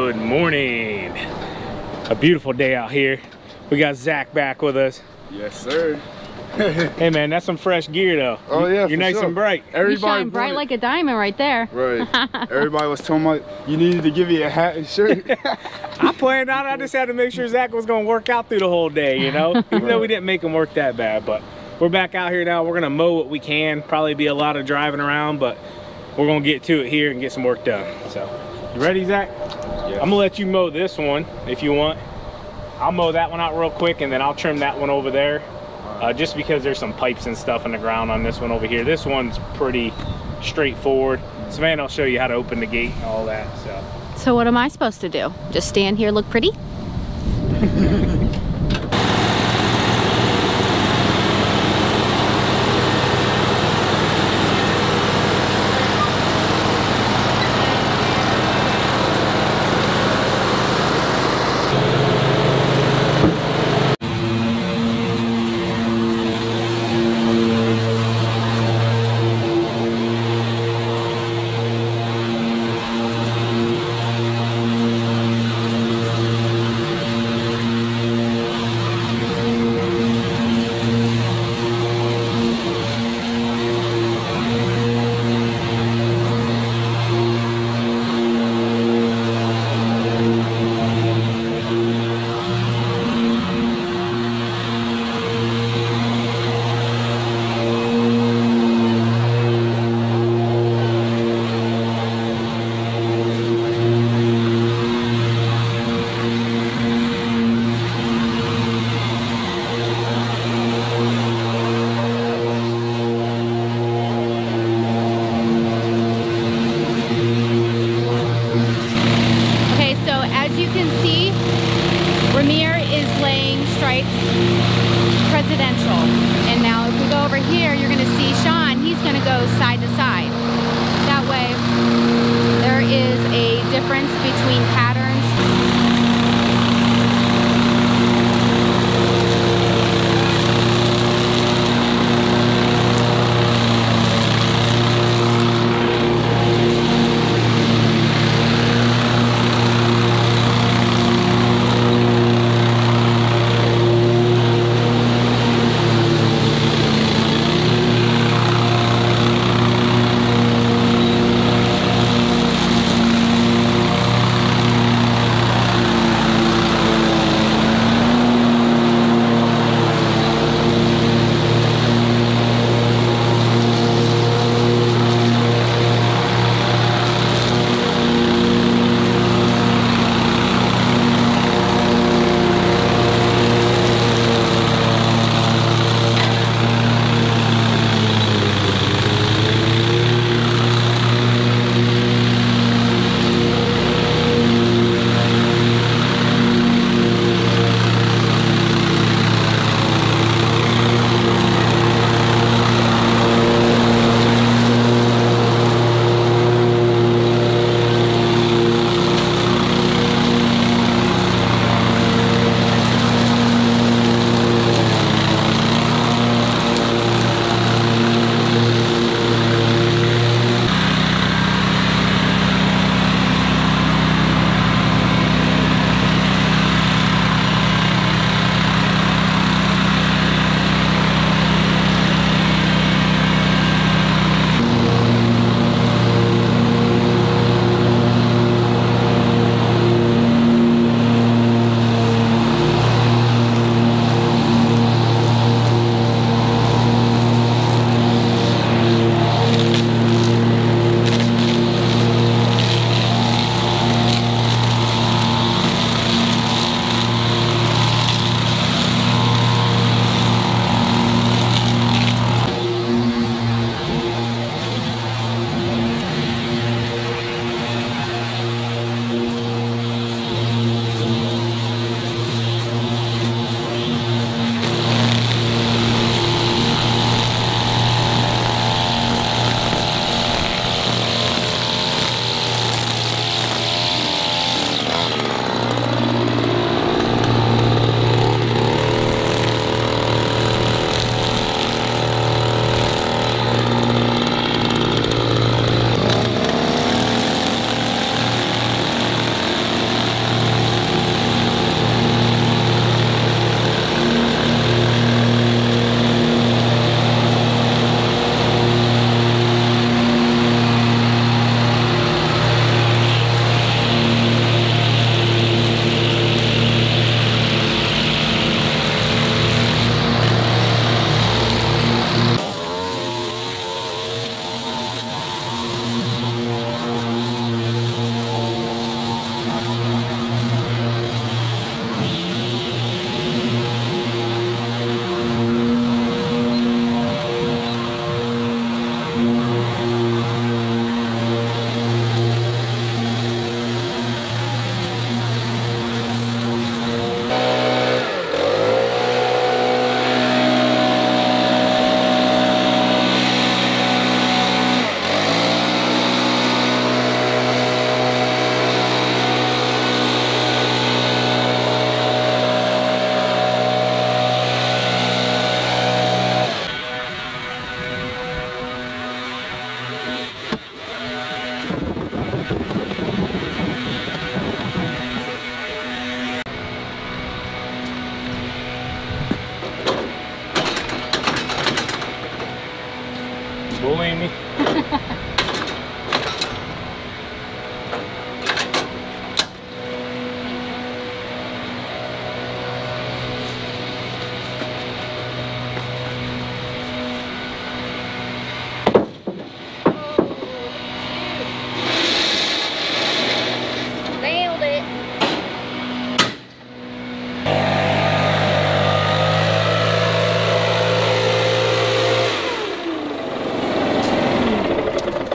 Good morning. A beautiful day out here. We got Zach back with us. Yes, sir. Hey man, that's some fresh gear though. Oh yeah, you're nice and bright. You shine bright like a diamond right there. Right. Everybody was telling me you needed to give you a hat and shirt. I planned out. I just had to make sure Zach was gonna work out through the whole day, you know. Even though we didn't make him work that bad, but we're back out here now. We're gonna mow what we can. Probably be a lot of driving around, but we're gonna get to it here and get some work done. So, you ready, Zach? Yes. I'm gonna let you mow this one if you want. I'll mow that one out real quick, and then I'll trim that one over there. Just because there's some pipes and stuff in the ground on this one over here. This one's pretty straightforward. Savannah will show you how to open the gate and all that. So what am I supposed to do? Just stand here, look pretty?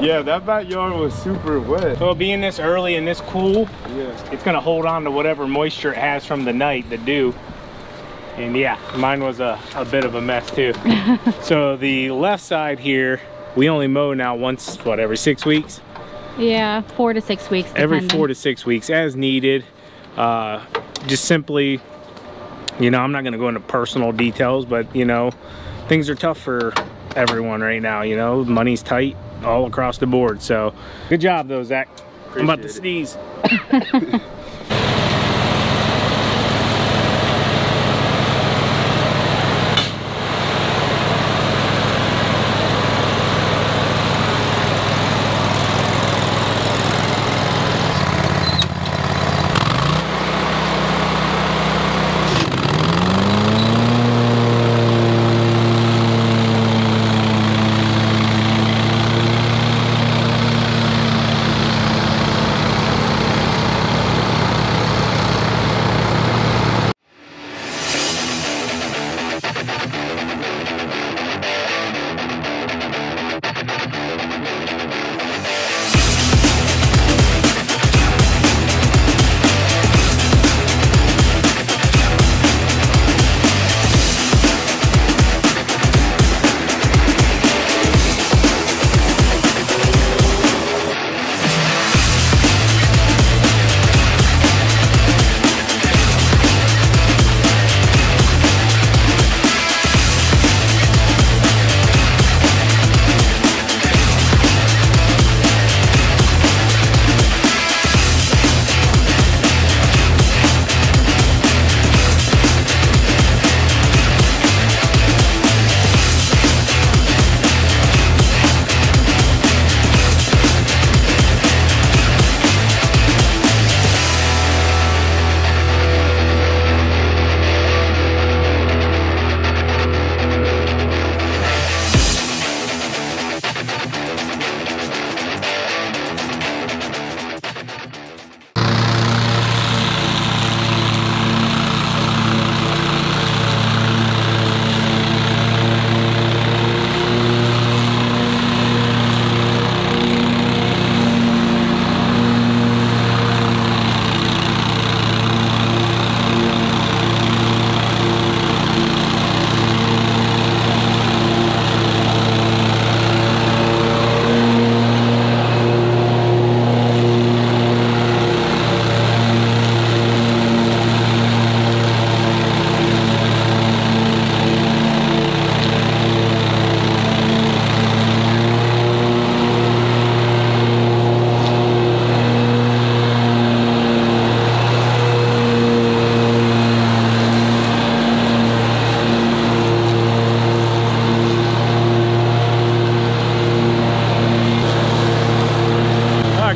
Yeah, that backyard was super wet. So being this early and this cool, Yeah. it's gonna hold on to whatever moisture it has from the night, the dew. And yeah, mine was a bit of a mess too. So the left side here, we only mow now once, what, every 6 weeks? Yeah, 4 to 6 weeks. Every depending. 4 to 6 weeks as needed. Just simply, you know, I'm not gonna go into personal details, but you know, things are tough for everyone right now, you know, money's tight all across the board. So good job though, Zach. I'm about to sneeze.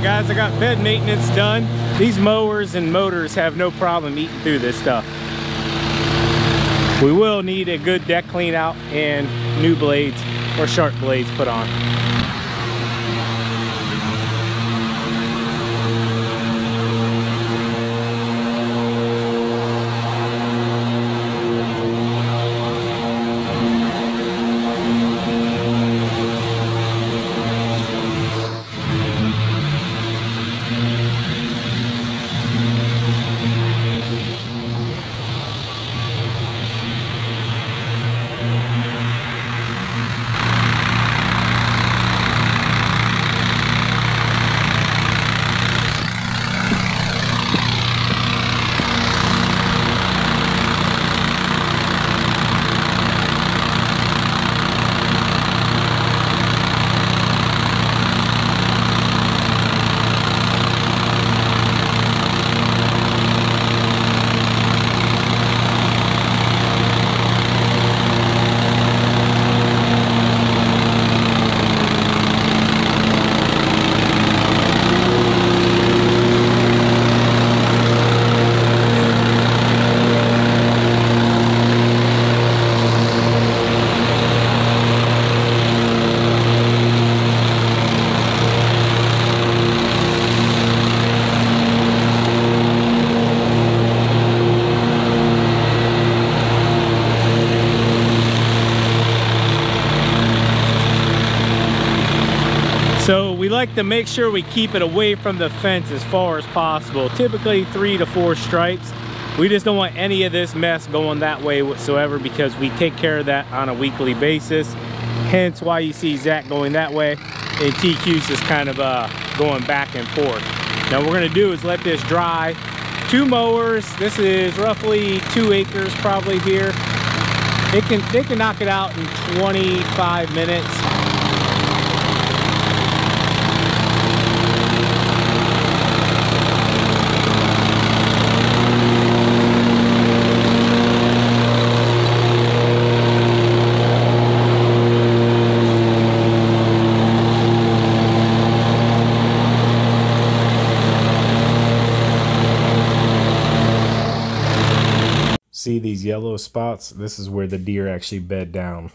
Guys, I got bed maintenance done. These mowers and motors have no problem eating through this stuff. We will need a good deck clean out and new blades or sharp blades put on. like to make sure we keep it away from the fence as far as possible. Typically 3 to 4 stripes. We just don't want any of this mess going that way whatsoever because we take care of that on a weekly basis. Hence why you see Zach going that way and TQ's just kind of going back and forth. Now what we're gonna do is let this dry. 2 mowers, this is roughly 2 acres probably here. They can knock it out in 25 minutes. See these yellow spots? This is where the deer actually bed down.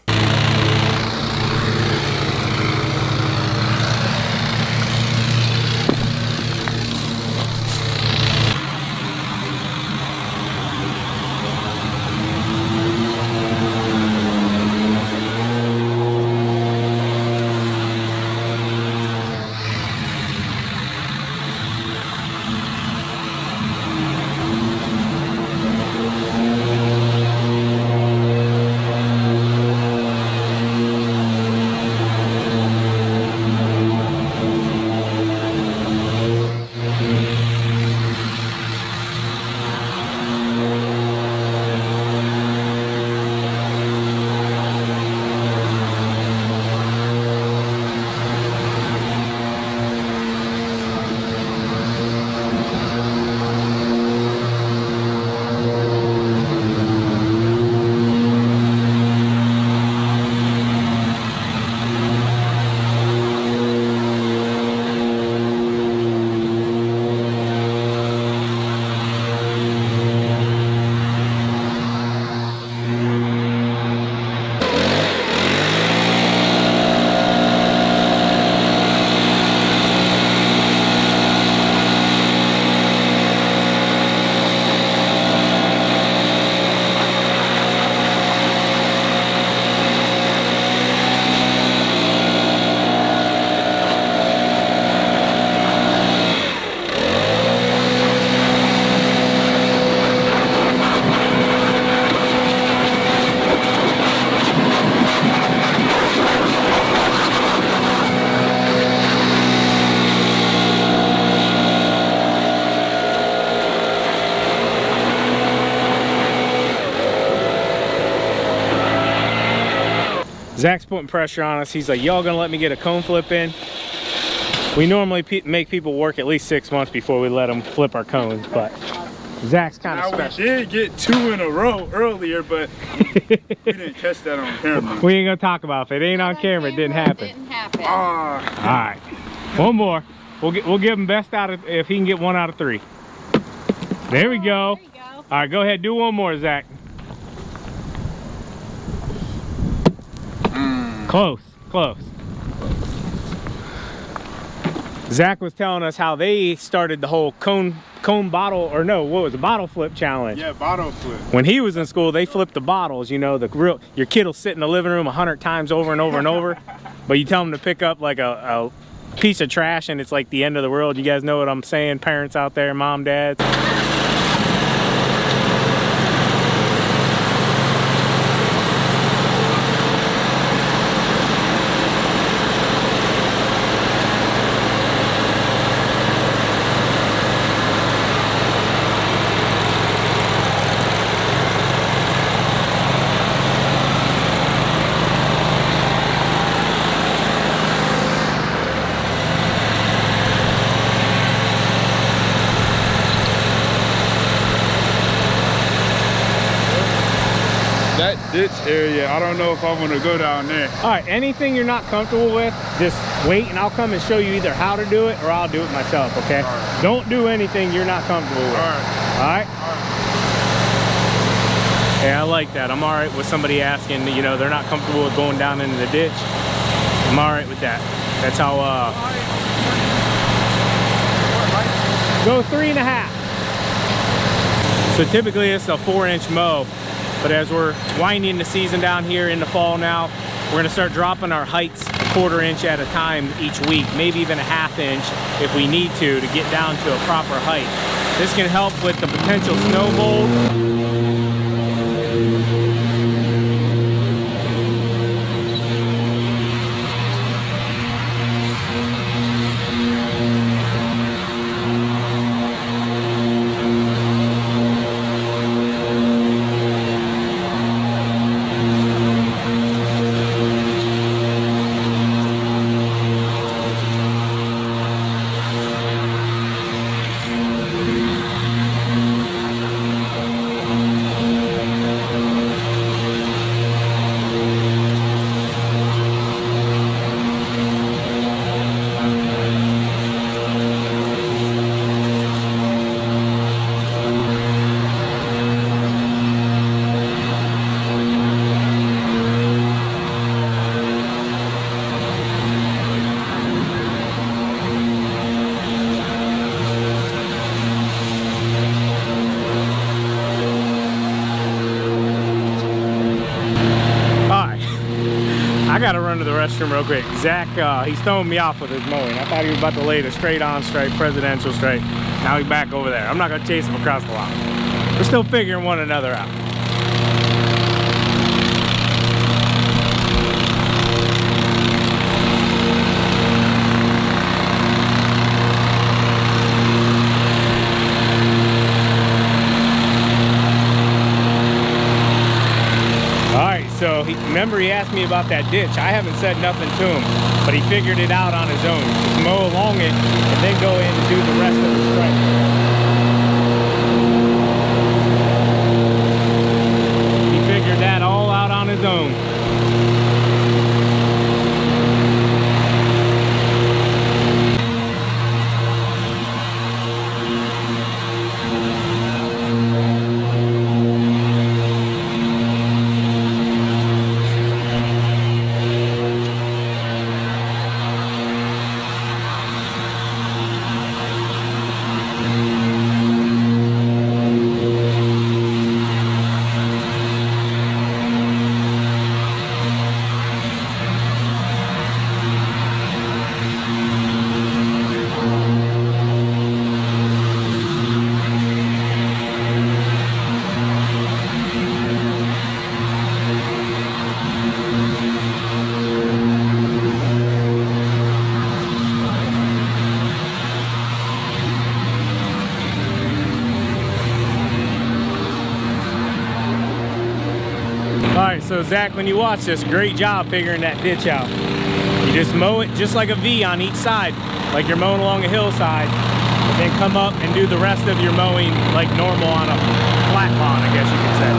Zach's putting pressure on us. He's like, y'all gonna let me get a cone flip in? We normally make people work at least 6 months before we let them flip our cones, but Zach's kind of special. We did get 2 in a row earlier, but we didn't catch that on camera. We ain't gonna talk about it. If it ain't on camera, it didn't happen. All right, one more. We'll give him best out of, if he can get 1 out of 3. There we go. There you go. All right, go ahead, do one more, Zach. Close, close. Zach was telling us how they started the whole cone bottle, or no, what was it, bottle flip challenge. Yeah, bottle flip. When he was in school, they flipped the bottles, you know, your kid will sit in the living room 100 times over and over and over, but you tell them to pick up like a piece of trash and it's like the end of the world. You guys know what I'm saying, parents out there, mom, dads. That ditch area, I don't know if I want to go down there. All right, anything you're not comfortable with, just wait and I'll come and show you either how to do it or I'll do it myself, okay? Right. Don't do anything you're not comfortable with. All right. Yeah, I like that. I'm all right with somebody asking, you know, they're not comfortable with going down into the ditch. I'm all right with that. That's how, go 3.5. So typically it's a 4-inch mow. But as we're winding the season down here in the fall now, we're gonna start dropping our heights 1/4 inch at a time each week, maybe even a 1/2 inch if we need to get down to a proper height. This can help with the potential snow mold. I gotta run to the restroom real quick. Zach, he's throwing me off with his mowing. I thought he was about to lay the straight on straight, presidential straight. Now he's back over there. I'm not gonna chase him across the lot. We're still figuring one another out. So remember he asked me about that ditch. I haven't said nothing to him, but he figured it out on his own. Just mow along it and then go in and do the rest of the stripe. He figured that all out on his own. Alright, so Zach, when you watch this, great job figuring that ditch out. You just mow it just like a V on each side, like you're mowing along a hillside, and then come up and do the rest of your mowing like normal on a flat lawn, I guess you could say.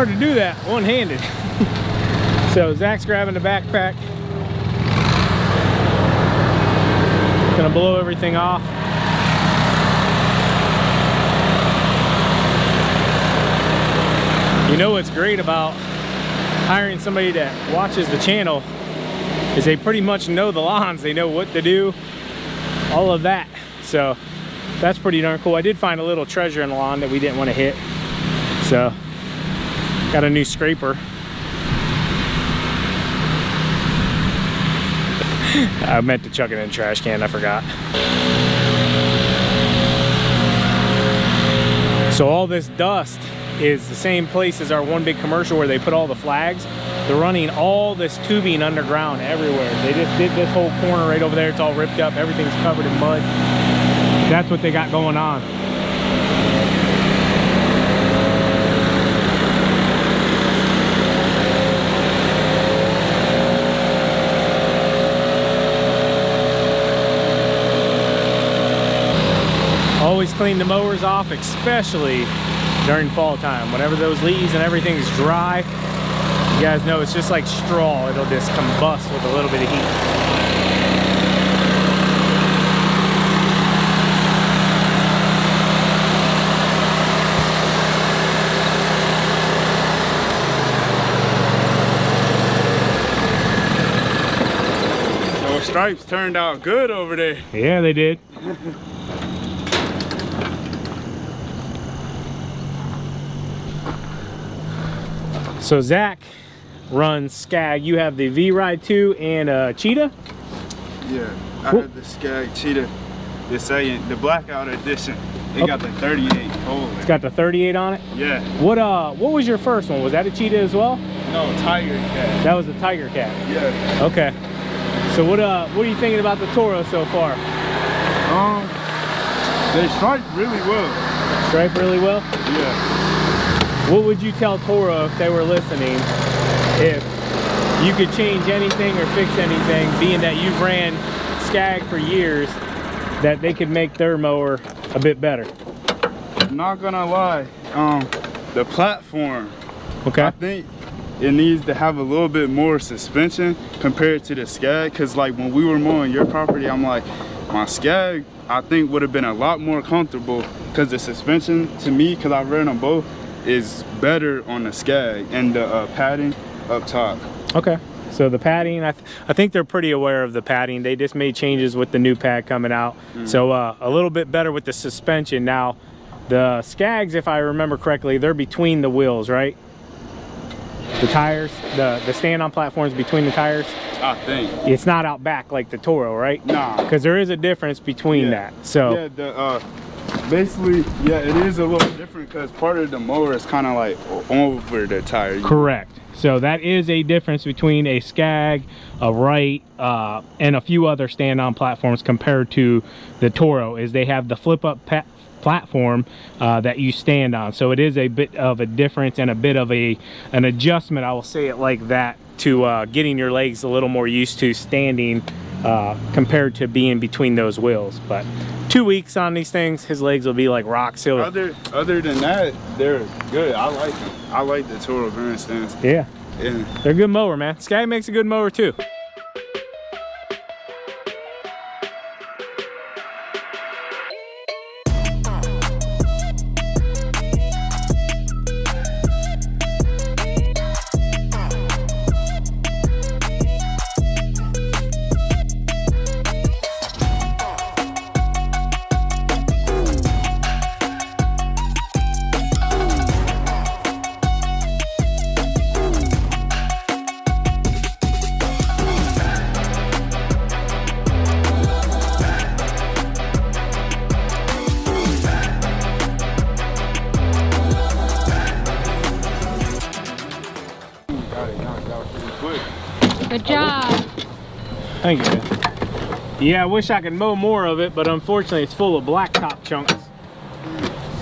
hard to do that one-handed. So Zach's grabbing the backpack. Gonna blow everything off. You know what's great about hiring somebody that watches the channel is they pretty much know the lawns. They know what to do, all of that. So that's pretty darn cool. I did find a little treasure in the lawn that we didn't want to hit. So got a new scraper. I meant to chuck it in the trash can, I forgot. So all this dust is the same place as our one big commercial where they put all the flags. They're running all this tubing underground everywhere. They just did this whole corner right over there. It's all ripped up. Everything's covered in mud. That's what they got going on. Always clean the mowers off, especially during fall time. Whenever those leaves and everything's dry, you guys know it's just like straw. It'll just combust with a little bit of heat. Those stripes turned out good over there. Yeah, they did. So Zach runs Skag. You have the V-Ride 2 and Cheetah? Yeah, I had the Skag Cheetah, the blackout edition. It got the 38 hole. It's got the 38 on it? Yeah. What was your first one? Was that a Cheetah as well? No, Tiger Cat. That was a Tiger Cat. Yeah. Okay. So what are you thinking about the Toro so far? They stripe really well. Stripe really well? Yeah. What would you tell Toro if they were listening, if you could change anything or fix anything, being that you've ran Skag for years, that they could make their mower a bit better? I'm not gonna lie, the platform, okay, I think it needs to have a little bit more suspension compared to the Skag, because like when we were mowing your property, I'm like, my Skag I think would have been a lot more comfortable, because the suspension to me, because I've ran them both, is better on the Skag, and the padding up top. Okay. So the padding, I think they're pretty aware of the padding. They just made changes with the new pad coming out. So a little bit better with the suspension. Now, the Skags, if I remember correctly, they're between the wheels, right? The tires, the stand-on platforms between the tires. I think. It's not out back like the Toro, right? Nah. Because there is a difference between that. So. Yeah, basically, yeah, it is a little different because part of the mower is kind of like over the tire. Correct. So that is a difference between a Skag, a Wright, and a few other stand-on platforms compared to the Toro, is they have the flip-up platform that you stand on. So it is a bit of a difference and a bit of an adjustment, I will say it like that, to getting your legs a little more used to standing compared to being between those wheels. But 2 weeks on these things, his legs will be like rock solid. Other than that, they're good. I like them. I like the Toro grandstands. Yeah. They're a good mower, man. Skag makes a good mower too. Good job. Thank you. Yeah, I wish I could mow more of it, but unfortunately it's full of blacktop chunks.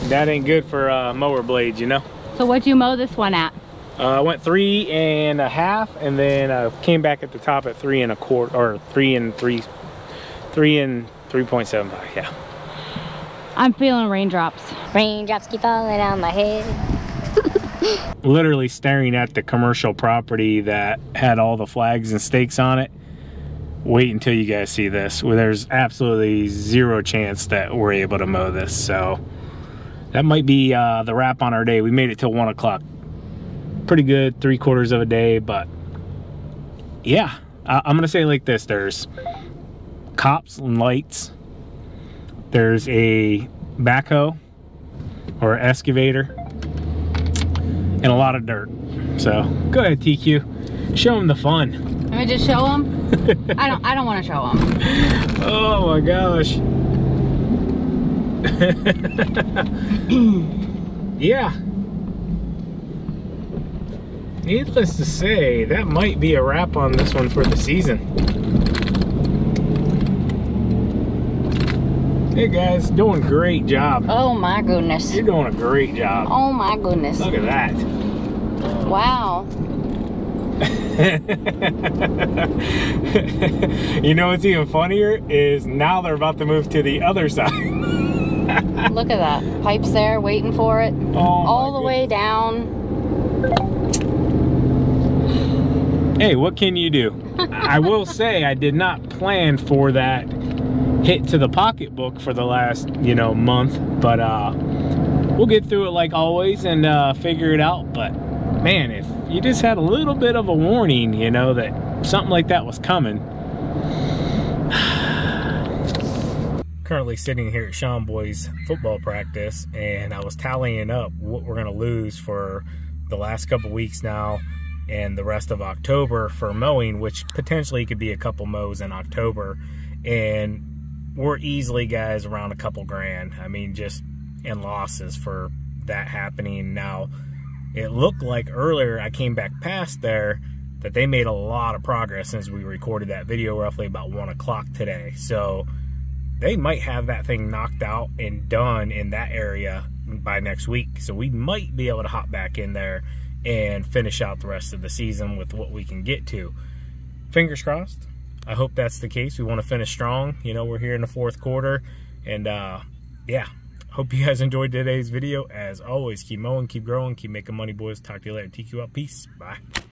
That ain't good for mower blades, you know? So what'd you mow this one at? I went 3.5, and then came back at the top at 3 1/4, or 3 and 3.75, yeah. I'm feeling raindrops. Raindrops keep falling on my head. Literally staring at the commercial property that had all the flags and stakes on it. Wait until you guys see this. Well, there's absolutely zero chance that we're able to mow this. So that might be the wrap on our day. We made it till 1 o'clock. Pretty good, 3/4 of a day, but yeah, I'm gonna say it like this. There's cops and lights. There's a backhoe or excavator and a lot of dirt. So go ahead, TQ, show them the fun. Let me just show them. I don't want to show them. Oh my gosh. Yeah. Needless to say, that might be a wrap on this one for the season. Hey guys, doing a great job. Oh my goodness. You're doing a great job. Oh my goodness. Look at that. Wow. You know what's even funnier is now they're about to move to the other side. Look at that. Pipes there waiting for it. Oh, all the way down. Hey, what can you do? I will say I did not plan for that hit to the pocketbook for the last, you know, month, but we'll get through it like always and figure it out. But man, if you just had a little bit of a warning, you know, that something like that was coming. Currently sitting here at Sean Boy's football practice, and I was tallying up what we're gonna lose for the last couple weeks now and the rest of October for mowing, which potentially could be a couple mows in October. And we're easily, guys, around a couple grand. I mean, just in losses for that happening. Now, it looked like earlier I came back past there that they made a lot of progress since we recorded that video roughly about 1 o'clock today. So they might have that thing knocked out and done in that area by next week. So we might be able to hop back in there and finish out the rest of the season with what we can get to. Fingers crossed. I hope that's the case. We want to finish strong. You know, we're here in the 4th quarter. And yeah, hope you guys enjoyed today's video. As always, keep mowing, keep growing, keep making money, boys. Talk to you later. TQ out. Peace. Bye.